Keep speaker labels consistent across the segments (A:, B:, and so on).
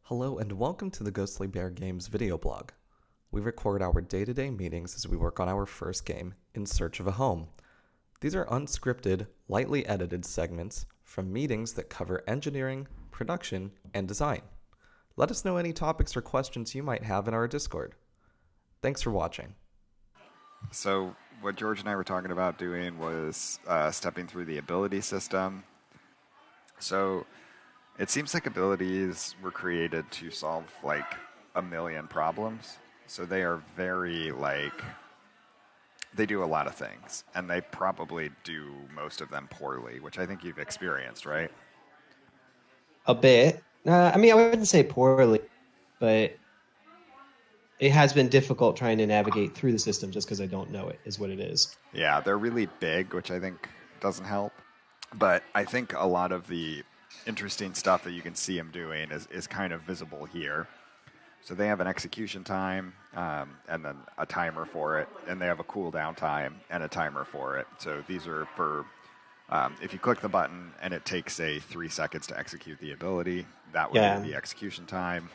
A: Hello and welcome to the Ghostly Bear Games video blog. We record our day-to-day meetings as we work on our first game, In Search of a Home. These are unscripted, lightly edited segments from meetings that cover engineering, production, and design. Let us know any topics or questions you might have in our Discord. Thanks for watching.
B: So what George and I were talking about doing was stepping through the ability system. So it seems like abilities were created to solve like a million problems. So they are very they do a lot of things, and they probably do most of them poorly, which I think you've experienced, right?
C: A bit. I wouldn't say poorly, but it has been difficult trying to navigate through the system just because I don't know it, is what it is.
B: Yeah, they're really big, which I think doesn't help. But I think a lot of the interesting stuff that you can see them doing is kind of visible here. So they have an execution time and then a timer for it, and they have a cooldown time and a timer for it. So these are for if you click the button and it takes, say, 3 seconds to execute the ability, that would be the execution time.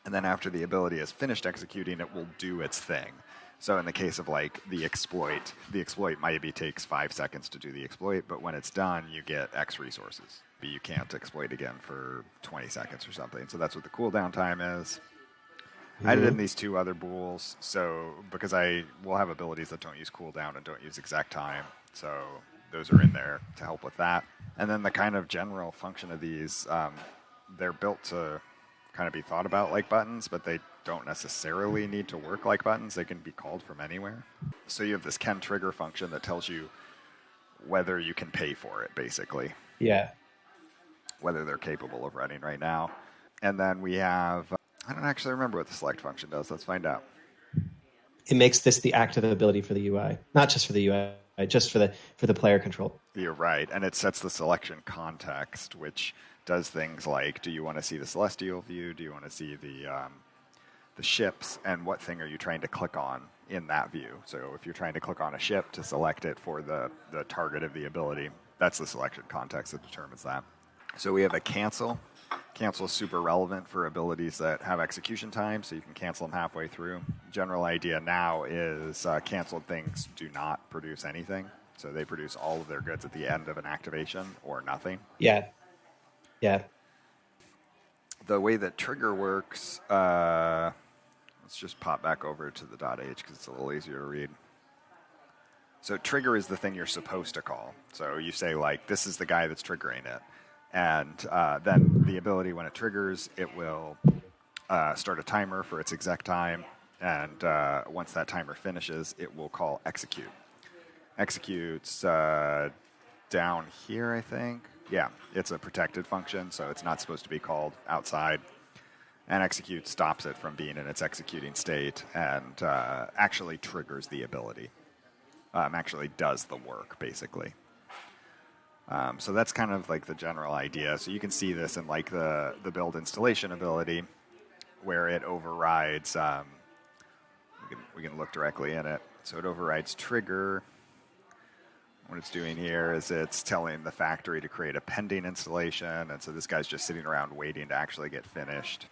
B: And then after the ability is finished executing, it will do its thing. So in the case of like the exploit maybe takes 5 seconds to do the exploit, but when it's done, you get X resources. But you can't exploit again for 20 seconds or something. So that's what the cooldown time is. Mm-hmm. I added in these two other bools, so because I will have abilities that don't use cooldown and don't use exact time. So those are in there to help with that. And then the kind of general function of these, they're built to kind of be thought about like buttons, but they don't necessarily need to work like buttons. They can be called from anywhere. So you have this can trigger function that tells you whether you can pay for it, basically.
C: Yeah.
B: Whether they're capable of running right now. And then we have, I don't actually remember what the select function does. Let's find out.
C: It makes this the active ability for the UI, not just for the UI, just for the player control.
B: You're right, and it sets the selection context, which does things like, do you want to see the celestial view? Do you want to see the ships? And what thing are you trying to click on in that view? So if you're trying to click on a ship to select it for the target of the ability, that's the selection context that determines that. So we have a cancel. Cancel is super relevant for abilities that have execution time, so you can cancel them halfway through. General idea now is canceled things do not produce anything. So they produce all of their goods at the end of an activation or nothing.
C: Yeah.
B: The way that trigger works, let's just pop back over to the .h because it's a little easier to read. So trigger is the thing you're supposed to call. So you say, like, this is the guy that's triggering it. And then the ability, when it triggers, it will start a timer for its exec time. And once that timer finishes, it will call execute. Executes down here, I think. Yeah, it's a protected function, so it's not supposed to be called outside. And execute stops it from being in its executing state and actually triggers the ability. Actually does the work, basically. So that's kind of like the general idea. So you can see this in like the build installation ability where it overrides, we can look directly in it. So it overrides trigger. What it's doing here is it's telling the factory to create a pending installation. And so this guy's just sitting around waiting to actually get finished.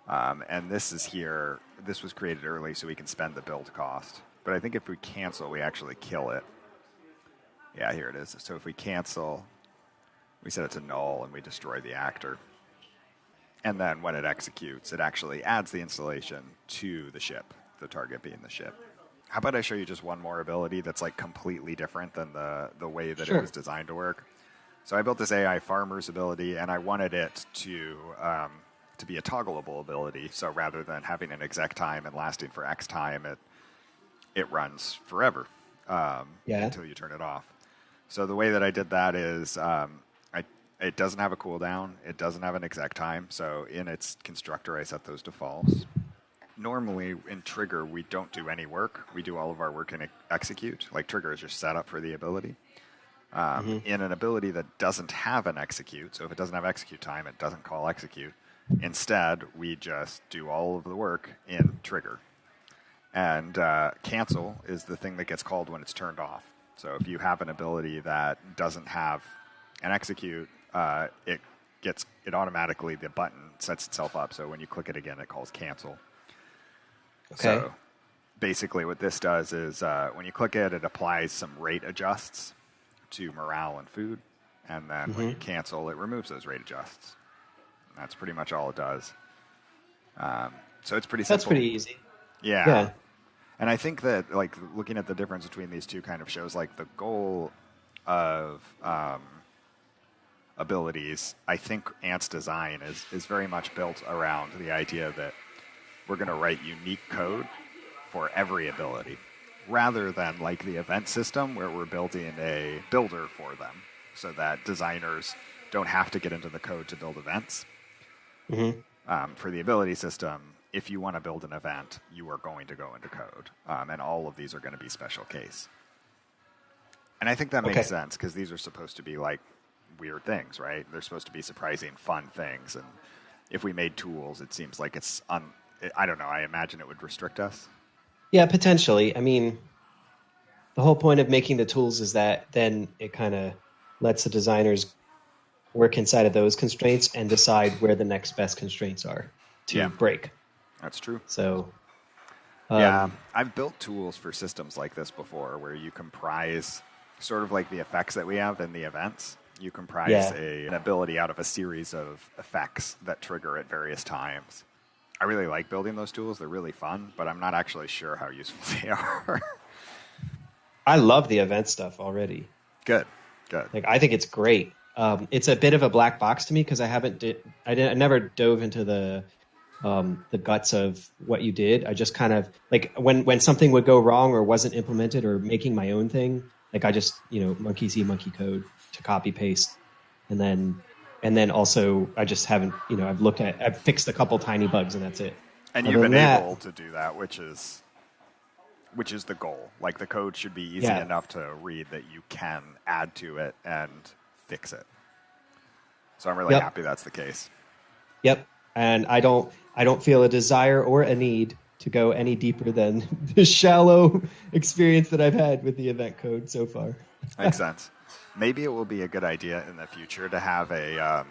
B: And this is here. This was created early so we can spend the build cost. But I think if we cancel, we actually kill it. Yeah, here it is. So if we cancel, we set it to null and we destroy the actor. And then when it executes, it actually adds the installation to the ship, the target being the ship. How about I show you just one more ability that's like completely different than the way that it was designed to work. So I built this AI farmer's ability, and I wanted it to be a toggleable ability. So rather than having an exec time and lasting for X time, it runs forever until you turn it off. So the way that I did that is it doesn't have a cooldown. It doesn't have an exec time. So in its constructor, I set those to false. Normally in trigger, we don't do any work. We do all of our work in execute. Like trigger is just set up for the ability. In an ability that doesn't have an execute, so if it doesn't have execute time, it doesn't call execute. Instead, we just do all of the work in trigger. And cancel is the thing that gets called when it's turned off. So if you have an ability that doesn't have an execute, it automatically, the button sets itself up. So when you click it again, it calls cancel.
C: Okay.
B: So basically what this does is when you click it, it applies some rate adjusts to morale and food. And then when you cancel, it removes those rate adjusts. And that's pretty much all it does. So it's pretty simple.
C: That's pretty easy.
B: Yeah. And I think that, like, looking at the difference between these two kind of shows, like the goal of abilities, I think Ant's design is very much built around the idea that we're going to write unique code for every ability, rather than like the event system where we're building a builder for them so that designers don't have to get into the code to build events. For the ability system, if you want to build an event, you are going to go into code. And all of these are going to be special case. And I think that makes sense because these are supposed to be like weird things, right? They're supposed to be surprising, fun things. And if we made tools, it seems like it's I don't know. I imagine it would restrict us.
C: Yeah, potentially. I mean, the whole point of making the tools is that then it kind of lets the designers work inside of those constraints and decide where the next best constraints are to break.
B: That's true.
C: So,
B: yeah, I've built tools for systems like this before where you comprise sort of like the effects that we have in the events. You comprise an ability out of a series of effects that trigger at various times. I really like building those tools. They're really fun, but I'm not actually sure how useful they are.
C: I love the event stuff already.
B: Good.
C: Like, I think it's great. It's a bit of a black box to me because I never dove into the guts of what you did. I just kind of like when something would go wrong or wasn't implemented or making my own thing, like I just, monkey see, monkey code to copy paste. And then also I just haven't, I've fixed a couple tiny bugs and that's it.
B: And you've been able to do that, which is the goal. Like the code should be easy enough to read that you can add to it and fix it. So I'm really happy that's the case.
C: Yep. And I don't feel a desire or a need to go any deeper than the shallow experience that I've had with the event code so far.
B: Makes sense. Maybe it will be a good idea in the future to have a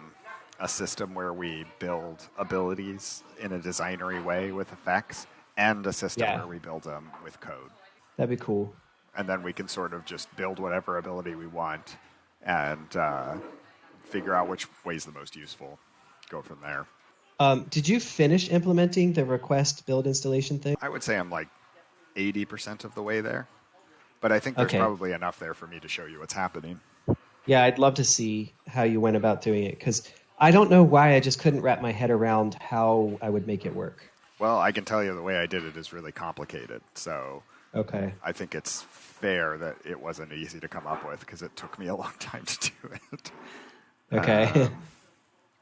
B: system where we build abilities in a designery way with effects and a system where we build them with code.
C: That'd be cool.
B: And then we can sort of just build whatever ability we want and figure out which way's the most useful. Go from there.
C: Did you finish implementing the request build installation thing?
B: I would say I'm like 80% of the way there. But I think there's probably enough there for me to show you what's happening.
C: Yeah, I'd love to see how you went about doing it because I don't know why I just couldn't wrap my head around how I would make it work.
B: Well, I can tell you the way I did it is really complicated. So I think it's fair that it wasn't easy to come up with because it took me a long time to do it.
C: Okay.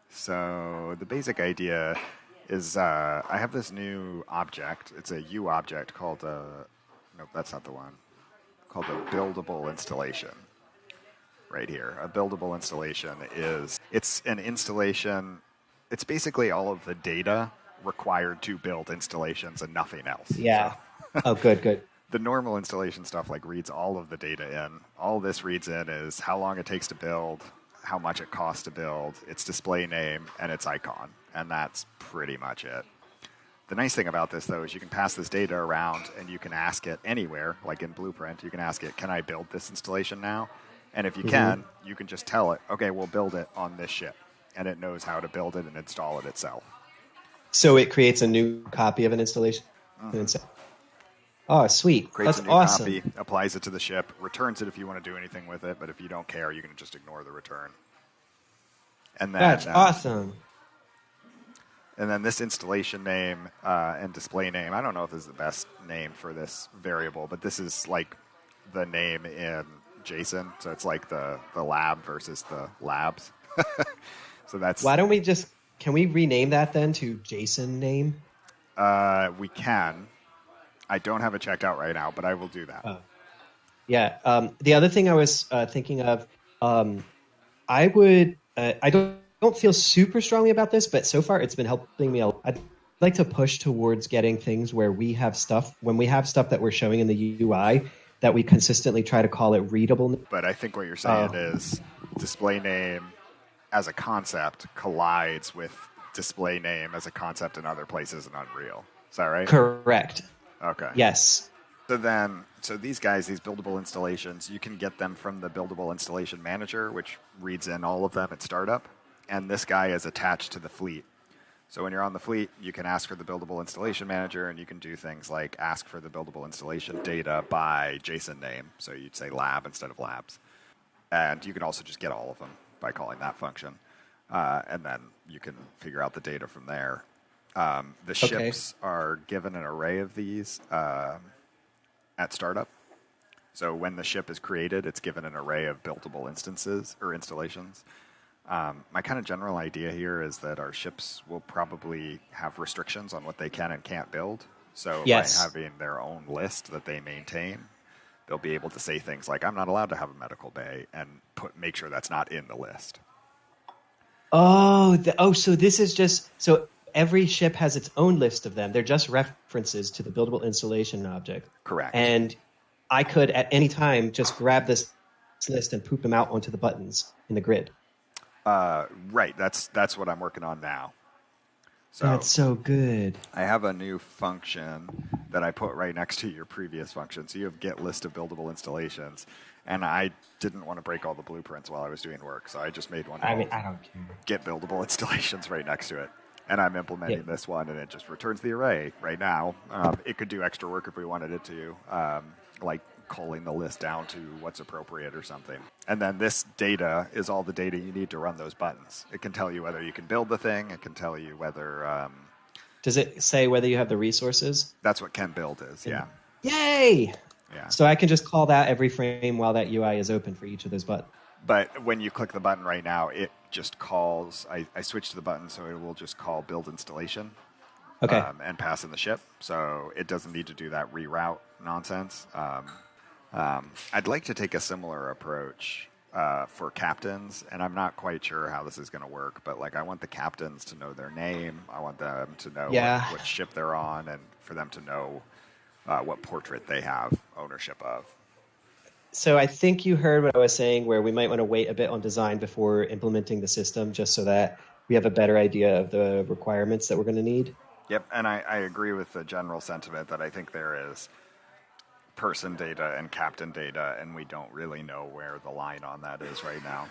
B: So the basic idea is I have this new object. It's a U object called nope, that's not the one. Called a buildable installation. Right here. A buildable installation it's an installation. It's basically all of the data required to build installations and nothing else.
C: Yeah.
B: So,
C: oh, good.
B: The normal installation stuff like reads all of the data in. All this reads in is how long it takes to build, how much it costs to build, its display name, and its icon. And that's pretty much it. The nice thing about this, though, is you can pass this data around and you can ask it anywhere, like in Blueprint. You can ask it, can I build this installation now? And if you can, you can just tell it, okay, we'll build it on this ship. And it knows how to build it and install it itself.
C: So it creates a new copy of an installation? Oh, sweet.
B: Creates
C: That's
B: a new
C: awesome.
B: copy, applies it to the ship, returns it if you want to do anything with it, but if you don't care, you can just ignore the return. And then,
C: That's awesome.
B: And then this installation name and display name, I don't know if this is the best name for this variable, but this is like the name in JSON. So it's like the lab versus the labs. So that's...
C: Why don't we can we rename that then to JSON name?
B: We can. I don't have it checked out right now, but I will do that.
C: Yeah. The other thing I was thinking of, I don't feel super strongly about this, but so far it's been helping me a lot. I'd like to push towards getting things where we have stuff, when we have stuff that we're showing in the UI, that we consistently try to call it readable.
B: But I think what you're saying is display name as a concept collides with display name as a concept in other places in Unreal. Is that right?
C: Correct.
B: Okay.
C: Yes.
B: So these guys, these buildable installations, you can get them from the Buildable Installation Manager, which reads in all of them at startup. And this guy is attached to the fleet. So when you're on the fleet, you can ask for the Buildable Installation Manager, and you can do things like ask for the buildable installation data by JSON name. So you'd say lab instead of labs. And you can also just get all of them by calling that function. And then you can figure out the data from there. The ships are given an array of these at startup. So when the ship is created, it's given an array of buildable instances or installations. My kind of general idea here is that our ships will probably have restrictions on what they can and can't build. So by having their own list that they maintain, they'll be able to say things like, I'm not allowed to have a medical bay, and make sure that's not in the list.
C: So this is just, so every ship has its own list of them. They're just references to the buildable installation object.
B: Correct.
C: And I could at any time just grab this list and poop them out onto the buttons in the grid.
B: Right. That's what I'm working on now. So
C: that's so good.
B: I have a new function that I put right next to your previous function. So you have get list of buildable installations. And I didn't want to break all the blueprints while I was doing work. So I just made one.
C: I don't care.
B: Get buildable installations right next to it. And I'm implementing this one, and it just returns the array right now. It could do extra work if we wanted it to, like calling the list down to what's appropriate or something. And then this data is all the data you need to run those buttons. It can tell you whether you can build the thing. It can tell you whether...
C: Does it say whether you have the resources?
B: That's what can build is, yeah.
C: Yay!
B: Yeah.
C: So I can just call that every frame while that UI is open for each of those buttons.
B: But when you click the button right now, it just calls... I switched to the button, so it will just call build installation.
C: Okay.
B: And pass in the ship. So it doesn't need to do that reroute nonsense. I'd like to take a similar approach for captains, and I'm not quite sure how this is going to work, but like I want the captains to know their name. I want them to know what ship they're on, and for them to know what portrait they have ownership of.
C: So I think you heard what I was saying, where we might want to wait a bit on design before implementing the system, just so that we have a better idea of the requirements that we're going to need.
B: Yep, and I agree with the general sentiment that I think there is person data and captain data, and we don't really know where the line on that is right now.